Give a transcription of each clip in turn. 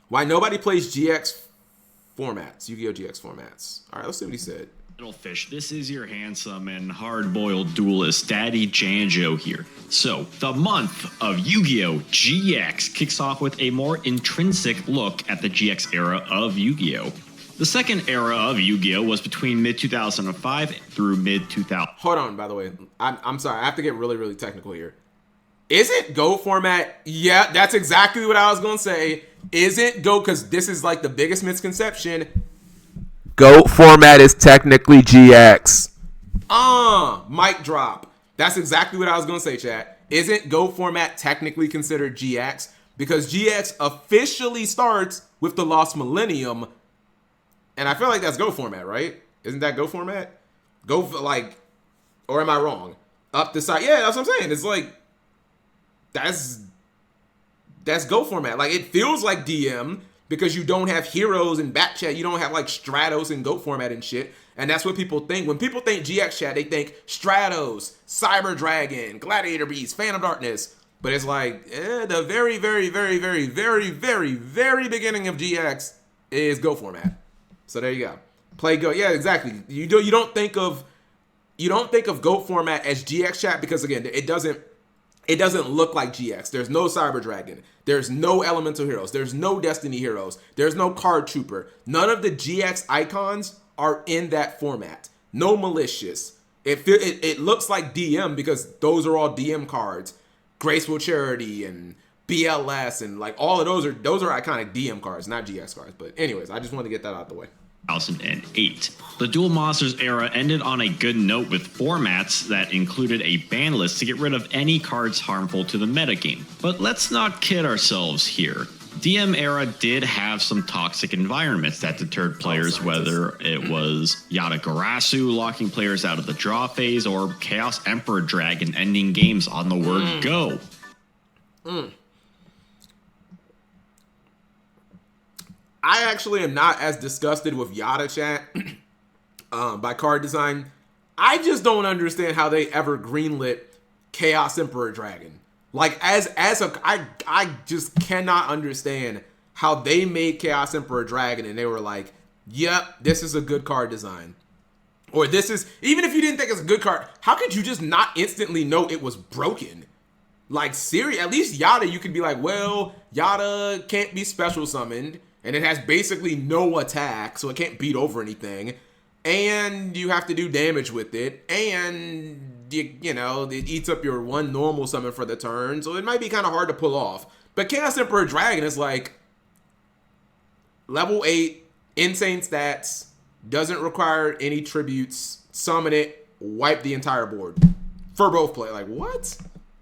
Why nobody plays GX formats, Yu-Gi-Oh! GX formats. All right, let's see what he said. Little fish, this is your handsome and hard-boiled duelist, Daddy Janjo here. So, the month of Yu-Gi-Oh! GX kicks off with a more intrinsic look at the GX era of Yu-Gi-Oh! The second era of Yu-Gi-Oh! Was between mid-2005 through mid-2000. Hold on, by the way. I'm sorry, I have to get really, really technical here. Isn't Go format? Yeah, that's exactly what I was going to say. Isn't Go, because this is like the biggest misconception. Go format is technically GX. Mic drop. That's exactly what I was going to say, chat. Isn't Go format technically considered GX? Because GX officially starts with the Lost Millennium. And I feel like that's Go format, right? Isn't that Go format? Go, like, or am I wrong? Up the side. Yeah, that's what I'm saying. It's like, that's Go format. Like, it feels like DM because you don't have heroes in back chat. You don't have like Stratos and Go format and shit. And that's what people think. When people think GX chat, they think Stratos, Cyber Dragon, Gladiator Beast, Phantom Darkness. But it's like, the very, very, very, very, very, very, very beginning of GX is Go format. So there you go. Play Go. Yeah, exactly. You don't think of Go format as GX chat because again, it doesn't look like GX. There's no Cyber Dragon. There's no Elemental Heroes. There's no Destiny Heroes. There's no Card Trooper. None of the GX icons are in that format. No Malicious. It looks like DM because those are all DM cards. Graceful Charity and BLS and like all of those are iconic DM cards, not GX cards. But anyways, I just wanted to get that out of the way. 2008. The Duel Monsters era ended on a good note with formats that included a ban list to get rid of any cards harmful to the metagame. But let's not kid ourselves here. DM era did have some toxic environments that deterred players, whether it was Yata Garasu locking players out of the draw phase or Chaos Emperor Dragon ending games on the word go. I actually am not as disgusted with Yata chat by card design. I just don't understand how they ever greenlit Chaos Emperor Dragon. Like I just cannot understand how they made Chaos Emperor Dragon and they were like, "Yep, this is a good card design." Or this is, even if you didn't think it's a good card, how could you just not instantly know it was broken? Like Siri, at least Yata, you could be like, well, Yata can't be special summoned. And it has basically no attack, so it can't beat over anything. And you have to do damage with it. And, you know, it eats up your one normal summon for the turn. So it might be kind of hard to pull off. But Chaos Emperor Dragon is like level 8, insane stats, doesn't require any tributes, summon it, wipe the entire board. For both play. Like, what?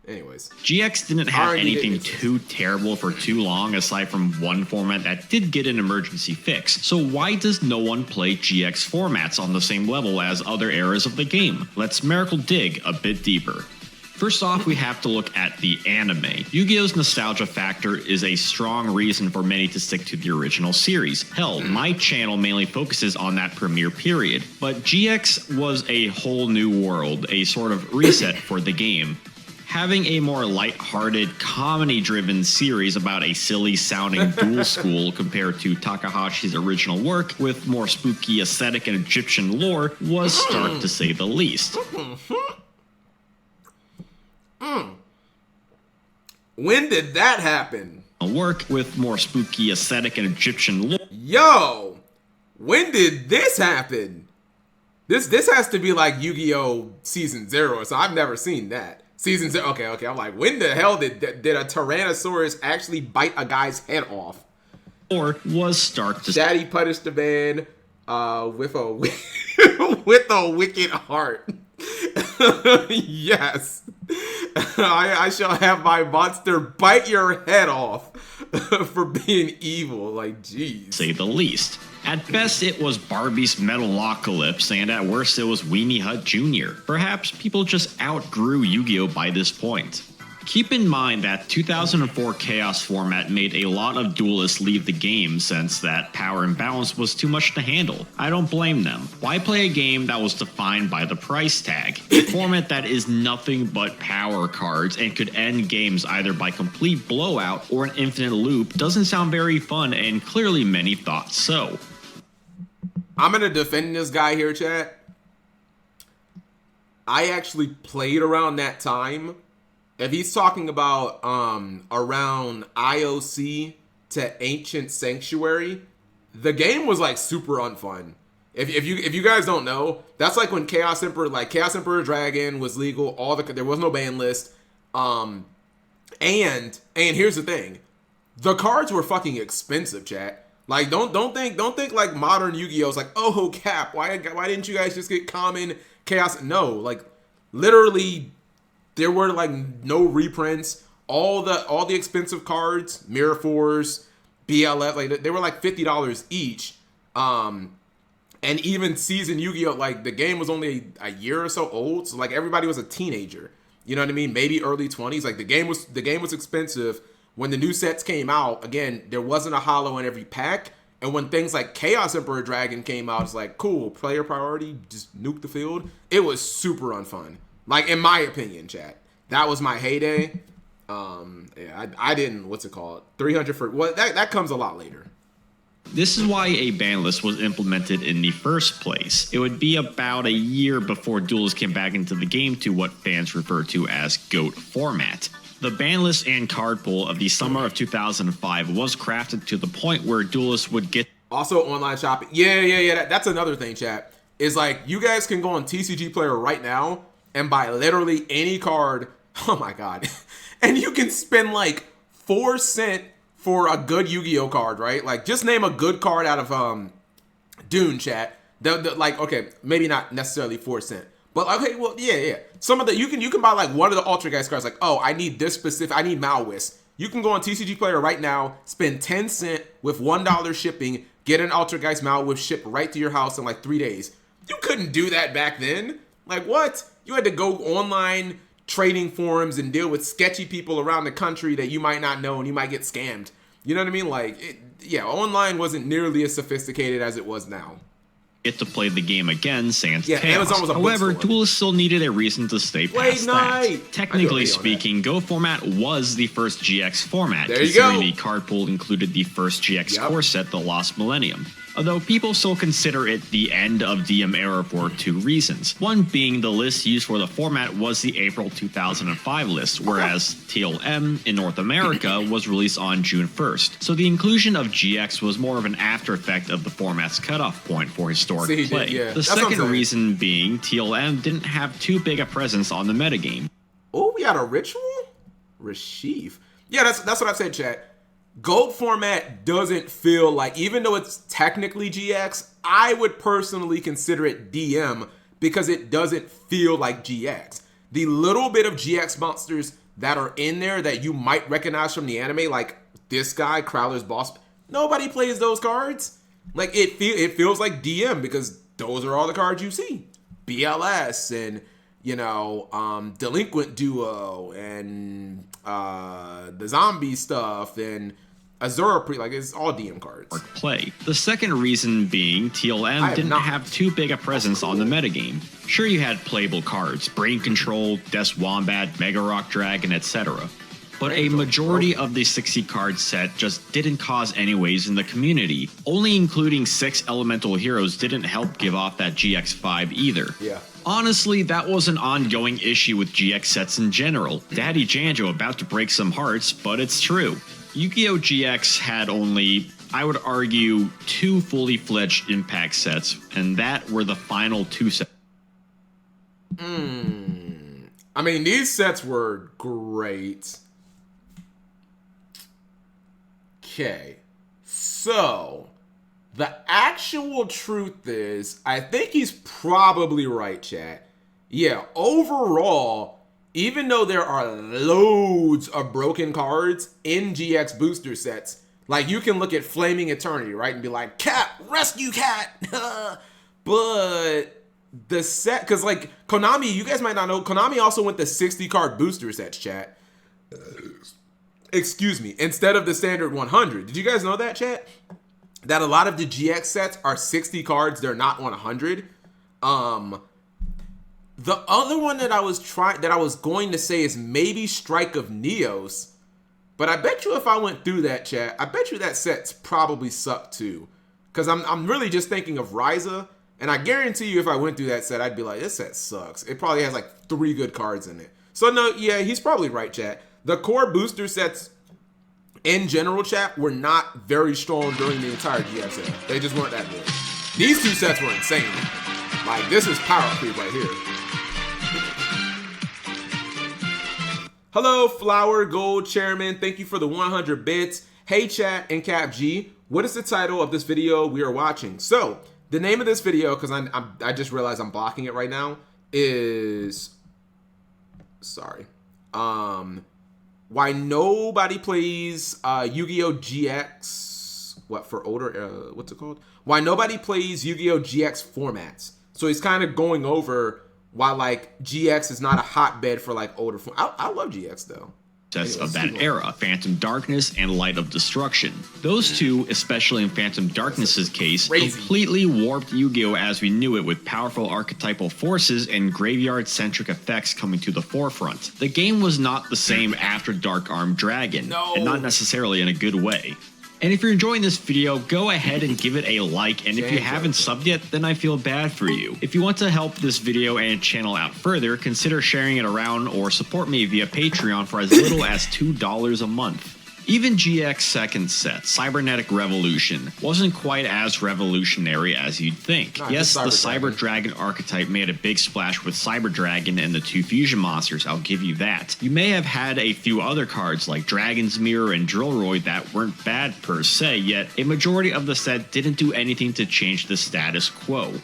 Anyways, GX didn't have anything too terrible for too long aside from one format that did get an emergency fix. So why does no one play GX formats on the same level as other eras of the game? Let's miracle dig a bit deeper. First off, we have to look at the anime. Yu-Gi-Oh's nostalgia factor is a strong reason for many to stick to the original series. Hell, my channel mainly focuses on that premiere period. But GX was a whole new world, a sort of reset for the game. Having a more light-hearted, comedy-driven series about a silly-sounding duel school compared to Takahashi's original work with more spooky aesthetic and Egyptian lore was stark to say the least. When did that happen? A work with more spooky aesthetic and Egyptian lore. Yo, when did this happen? This has to be like Yu-Gi-Oh! Season 0, so I've never seen that. Season 0, okay, I'm like, when the hell did a Tyrannosaurus actually bite a guy's head off? Or was stark to Daddy punished the man with a wicked heart. Yes. I shall have my monster bite your head off for being evil. Like, jeez. Say the least. At best, it was Barbie's Metalocalypse, and at worst, it was Weenie Hut Jr. Perhaps people just outgrew Yu-Gi-Oh! By this point. Keep in mind that 2004 Chaos format made a lot of duelists leave the game since that power imbalance was too much to handle. I don't blame them. Why play a game that was defined by the price tag? A format that is nothing but power cards and could end games either by complete blowout or an infinite loop doesn't sound very fun, and clearly many thought so. I'm gonna defend this guy here, chat. I actually played around that time. If he's talking about around IOC to Ancient Sanctuary, the game was like super unfun. If you guys don't know, that's like when Chaos Emperor Dragon was legal. There was no ban list. And here's the thing, the cards were fucking expensive, chat. Like don't think like modern Yu-Gi-Oh's like, oh cap, why didn't you guys just get common Chaos? No, like literally. There were like no reprints. All the expensive cards, Mirror Force, BLF, like they were like $50 each. And even Season Yu-Gi-Oh, like the game was only a year or so old, so like everybody was a teenager. You know what I mean? Maybe early 20s. Like the game was expensive when the new sets came out. Again, there wasn't a holo in every pack. And when things like Chaos Emperor Dragon came out, it's like cool, player priority, just nuke the field. It was super unfun. Like, in my opinion, chat. That was my heyday. Yeah, I didn't, what's it called? 300 for, well, that comes a lot later. This is why a ban list was implemented in the first place. It would be about a year before duelists came back into the game to what fans refer to as GOAT format. The ban list and card pool of the summer of 2005 was crafted to the point where duelists would get... Also, online shopping. Yeah. That's another thing, chat. Is like, you guys can go on TCG Player right now and buy literally any card. Oh my god. And you can spend like 4 cents for a good Yu-Gi-Oh card, right? Like, just name a good card out of Dune, chat. Like, okay, maybe not necessarily 4 cents. But okay, well, yeah. Some of the you can buy like one of the Ultra Guys cards, like, oh, I need this specific, I need Malwis. You can go on TCG Player right now, spend 10 cents with $1 shipping, get an Ultra Geist Malwis shipped right to your house in like 3 days. You couldn't do that back then. Like, what? You had to go online trading forums and deal with sketchy people around the country that you might not know and you might get scammed. You know what I mean? Like, online wasn't nearly as sophisticated as it was now. Get to play the game again sans chaos. Amazon was a However, bookstore. duelists still needed a reason to stay past that. Technically speaking, Go format was the first GX format, there you considering go. the card pool included the first GX core set, The Lost Millennium. Although people still consider it the end of DM era for 2 reasons. One being the list used for the format was the April 2005 list, whereas TLM in North America was released on June 1st. So the inclusion of GX was more of an after effect of the format's cutoff point for historic play. The second reason being TLM didn't have too big a presence on the metagame. Oh, we had a ritual? Rashif. Yeah, that's what I said, chat. Gold format doesn't feel like, even though it's technically GX, I would personally consider it DM because it doesn't feel like GX. The little bit of GX monsters that are in there that you might recognize from the anime, like this guy, Crowler's Boss, nobody plays those cards. Like, it feels like DM because those are all the cards you see. BLS and, Delinquent Duo and the zombie stuff and Azura like it's all DM cards. Play. The second reason being TLM didn't have too big a presence on the metagame. Sure, you had playable cards, Brain Control, Death Wombat, Mega Rock Dragon, etc. But a majority of the 60 card set just didn't cause any waves in the community. Only including 6 elemental heroes didn't help give off that GX vibe either. Yeah. Honestly, that was an ongoing issue with GX sets in general. Daddy Janjo about to break some hearts, but it's true. Yu-Gi-Oh! GX had only, I would argue, 2 fully fledged impact sets, and that were the final 2 sets. I mean, these sets were great. Okay, so the actual truth is, I think he's probably right, chat. Yeah, overall, even though there are loads of broken cards in GX booster sets, like you can look at Flaming Eternity, right, and be like, Cat, rescue Cat! But the set, because like Konami, you guys might not know, Konami also went to 60 card booster sets, chat. excuse me, instead of the standard 100. Did you guys know that, chat? That a lot of the GX sets are 60 cards, they're not 100. The other one that I was going to say is maybe Strike of Neos, but I bet you if I went through that, chat, I bet you that set's probably sucked too. Because I'm really just thinking of Ryza, and I guarantee you if I went through that set, I'd be like, this set sucks. It probably has like 3 good cards in it. So no, yeah, he's probably right, chat. The core booster sets in general, chat, were not very strong during the entire GX set. They just weren't that good. These 2 sets were insane. Like, this is power creep right here. Hello, Flower Gold Chairman. Thank you for the 100 bits. Hey, chat and Cap G. What is the title of this video we are watching? So, the name of this video, because I just realized I'm blocking it right now, is... Sorry. Why nobody plays Yu-Gi-Oh! GX... What, for older... what's it called? Why nobody plays Yu-Gi-Oh! GX formats. So he's kind of going over why, like, GX is not a hotbed for, like, older form. I love GX, though. Of that era, Phantom Darkness and Light of Destruction. Those two, especially in Phantom Darkness's case, completely warped Yu-Gi-Oh! As we knew it, with powerful archetypal forces and graveyard-centric effects coming to the forefront. The game was not the same after Dark Armed Dragon, and not necessarily in a good way. And if you're enjoying this video, go ahead and give it a like, and if you haven't subbed yet, then I feel bad for you. If you want to help this video and channel out further, consider sharing it around or support me via Patreon for as little as $2 a month. Even GX second set, Cybernetic Revolution, wasn't quite as revolutionary as you'd think. Yes, the Cyber Dragon archetype made a big splash with Cyber Dragon and the 2 fusion monsters, I'll give you that. You may have had a few other cards like Dragon's Mirror and Drillroid that weren't bad per se, yet a majority of the set didn't do anything to change the status quo.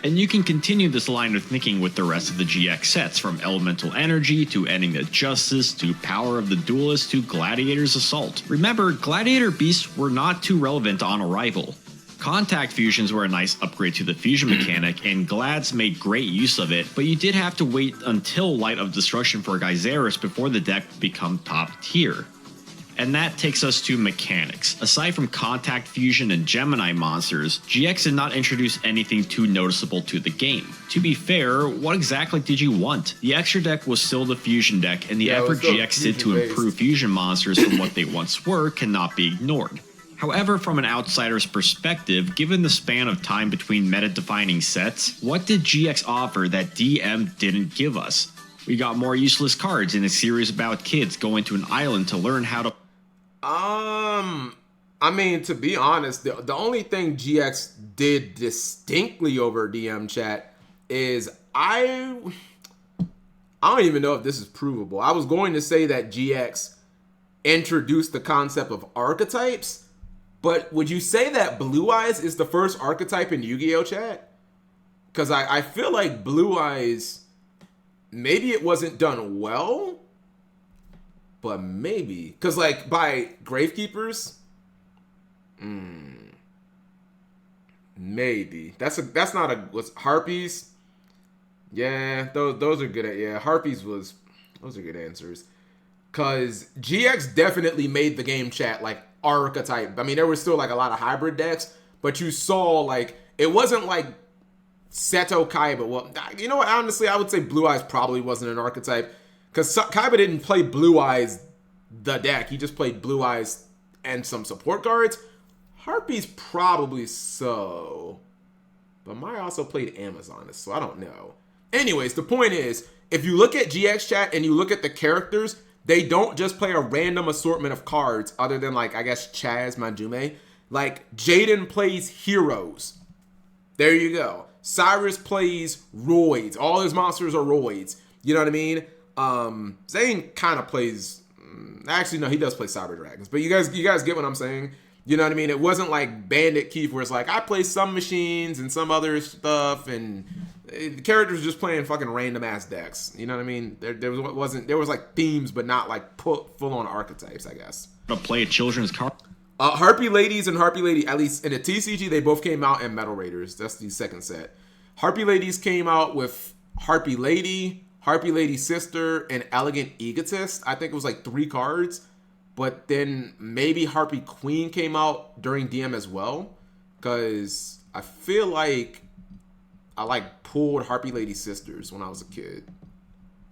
And you can continue this line of thinking with the rest of the GX sets, from Elemental Energy to Enigma Justice to Power of the Duelist to Gladiator's Assault. Remember, Gladiator Beasts were not too relevant on arrival. Contact fusions were a nice upgrade to the fusion mechanic, and Glads made great use of it, but you did have to wait until Light of Destruction for Gyzarus before the deck would become top tier. And that takes us to mechanics. Aside from Contact Fusion and Gemini monsters, GX did not introduce anything too noticeable to the game. To be fair, what exactly did you want? The extra deck was still the Fusion deck, and the effort GX did to improve Fusion monsters from what they once were cannot be ignored. However, from an outsider's perspective, given the span of time between meta-defining sets, what did GX offer that DM didn't give us? We got more useless cards in a series about kids going to an island to learn how to... I mean, to be honest, the only thing GX did distinctly over DM chat is I don't even know if this is provable. I was going to say that GX introduced the concept of archetypes, but would you say that Blue Eyes is the first archetype in Yu-Gi-Oh! Chat? Because I feel like Blue Eyes, maybe it wasn't done well, but maybe. Because, like, by Gravekeepers, maybe. That's not a... Was Harpies? Yeah, those are good. Yeah, Harpies was... Those are good answers. Because GX definitely made the game chat, like, archetype. I mean, there was still, like, a lot of hybrid decks, but you saw, like... It wasn't, like, Seto Kaiba. Well, you know what? Honestly, I would say Blue Eyes probably wasn't an archetype. Because Kaiba didn't play Blue Eyes the deck. He just played Blue Eyes and some support cards. Harpies probably so. But Maya also played Amazoness, so I don't know. Anyways, the point is, if you look at GX chat and you look at the characters, they don't just play a random assortment of cards other than, like, I guess Chaz Majume. Like, Jaden plays heroes. There you go. Cyrus plays roids. All his monsters are roids. You know what I mean? Zane kind of plays... Actually, no, he does play Cyber Dragons. But you guys get what I'm saying? You know what I mean? It wasn't like Bandit Keith where it's like, I play some machines and some other stuff, and the characters just playing fucking random-ass decks. You know what I mean? There was like themes, but not like full-on archetypes, I guess. To play a children's card. Harpy Ladies and Harpy Lady, at least in the TCG, they both came out in Metal Raiders. That's the second set. Harpy Ladies came out with Harpy Lady, Harpy Lady Sister, and Elegant Egotist. I think it was like 3 cards. But then maybe Harpy Queen came out during DM as well. Because I feel like I like pulled Harpy Lady Sisters when I was a kid.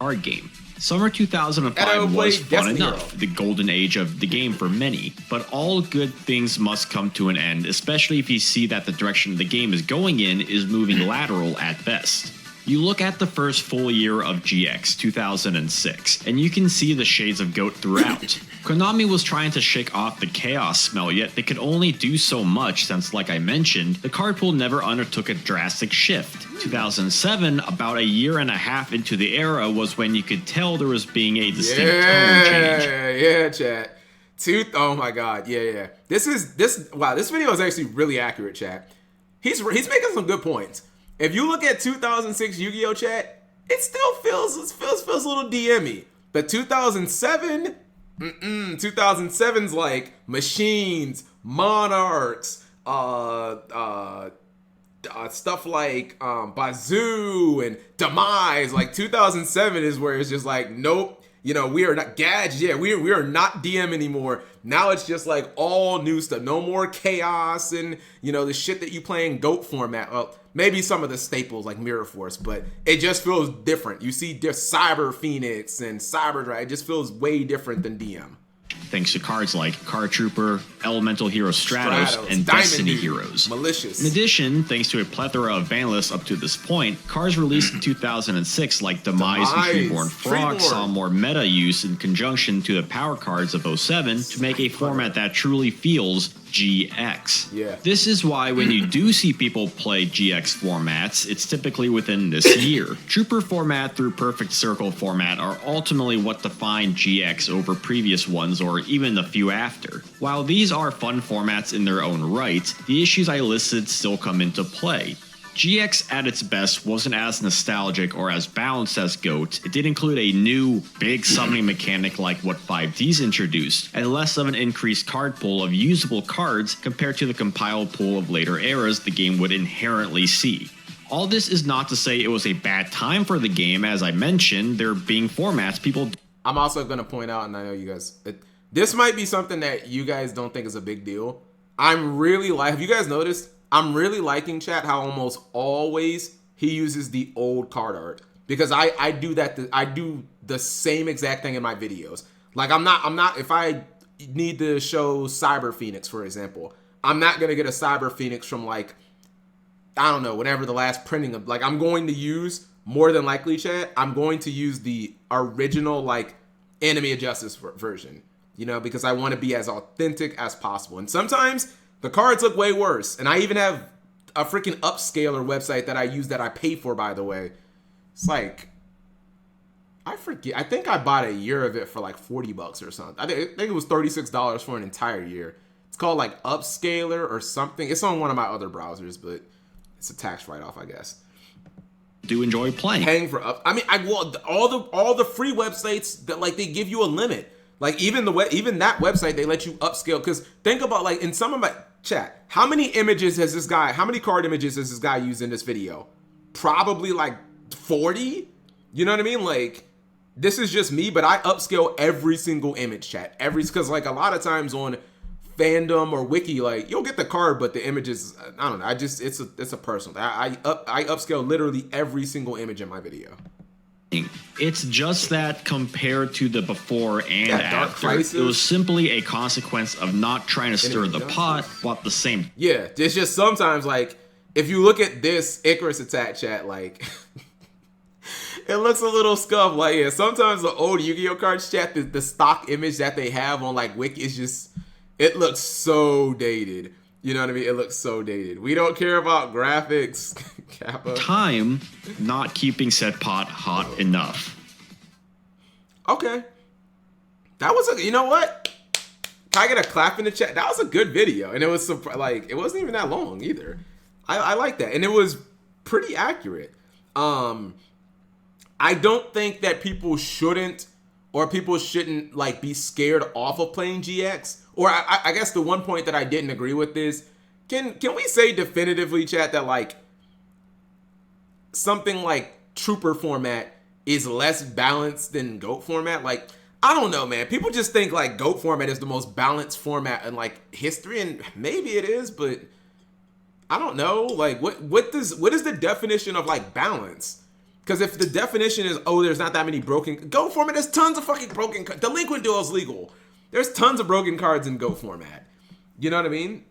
Card game. Summer 2005 was fun Destiny enough, the golden age of the game for many, but all good things must come to an end, especially if you see that the direction the game is going in is moving lateral at best. You look at the first full year of GX 2006, and you can see the shades of GOAT throughout. Konami was trying to shake off the chaos smell, yet they could only do so much since, like I mentioned, the card pool never undertook a drastic shift. 2007, about a year and a half into the era, was when you could tell there was being a distinct tone change. Yeah, chat. Oh my god, yeah. This video is actually really accurate, chat. He's making some good points. If you look at 2006 Yu-Gi-Oh! Chat, it still feels a little DM-y. But 2007, 2007's like Machines, Monarchs, stuff like Bazoo and Demise. Like 2007 is where it's just like, nope, we are not Gadge. Yeah, we are not DM anymore. Now it's just like all new stuff. No more chaos and the shit that you play in GOAT format. Well, maybe some of the staples like Mirror Force, but it just feels different. You see Cyber Phoenix and Cyber Drive. It just feels way different than DM. Thanks to cards like Card Trooper, Elemental Hero Stratos, and Diamond Destiny Dude, Heroes. Malicious. In addition, thanks to a plethora of ban lists up to this point, cards released in 2006 like Demise and Treeborn Frog saw more meta use in conjunction to the power cards of 07 to make a format that truly feels GX. Yeah. This is why when you do see people play GX formats, it's typically within this year. Trooper format through Perfect Circle format are ultimately what define GX over previous ones or even the few after. While these are fun formats in their own right, the issues I listed still come into play. GX at its best wasn't as nostalgic or as balanced as GOAT. It did include a new, big summoning mechanic like what 5Ds introduced, and less of an increased card pool of usable cards compared to the compiled pool of later eras the game would inherently see. All this is not to say it was a bad time for the game, as I mentioned, there being formats people... I'm also going to point out, and I know you guys... this might be something that you guys don't think is a big deal. Have you guys noticed? I'm really liking, chat, how almost always he uses the old card art, because I do that. I do the same exact thing in my videos. Like I'm not. If I need to show Cyber Phoenix, for example, I'm not gonna get a Cyber Phoenix from like, I don't know, whenever the last printing of, like, I'm going to use, more than likely, chat, I'm going to use the original like Enemy of Justice version, because I want to be as authentic as possible. And sometimes the cards look way worse. And I even have a freaking upscaler website that I use that I pay for, by the way. It's like, I forget. I think I bought a year of it for like $40 or something. I think it was $36 for an entire year. It's called like Upscaler or something. It's on one of my other browsers, but it's a tax write-off, I guess. Do enjoy playing. Paying for all the free websites that like they give you a limit. Like even that website, they let you upscale. Because think about, like, in some of my chat, how many card images has this guy used in this video? Probably like 40. You know what I mean? Like, this is just me, but I upscale every single image, chat. Because like a lot of times on fandom or wiki, like, you'll get the card, but the images, I don't know. It's a personal. I upscale literally every single image in my video. It's just that compared to the before and after, Crisis, it was simply a consequence of not trying to stir the pot while at the same... Yeah, it's just sometimes, like, if you look at this Icarus attack, chat, like, it looks a little scuffed. Like, yeah, sometimes the old Yu-Gi-Oh! Cards, chat, the stock image that they have on, like, wiki is just, it looks so dated. You know what I mean? It looks so dated. We don't care about graphics. Kappa. Time not keeping said pot hot enough. Okay. That was you know what? Can I get a clap in the chat? That was a good video. And it was like, it wasn't even that long either. I like that. And it was pretty accurate. I don't think that people shouldn't like be scared off of playing GX. Or I guess the one point that I didn't agree with is, can we say definitively, chat, that like something like Trooper format is less balanced than GOAT format. Like, I don't know, man. People just think like GOAT format is the most balanced format in like history, and maybe it is, but I don't know. Like, what is the definition of like balance? Because if the definition is, oh, there's not that many broken GOAT format, there's tons of fucking broken delinquent duels legal. There's tons of broken cards in GOAT format. You know what I mean?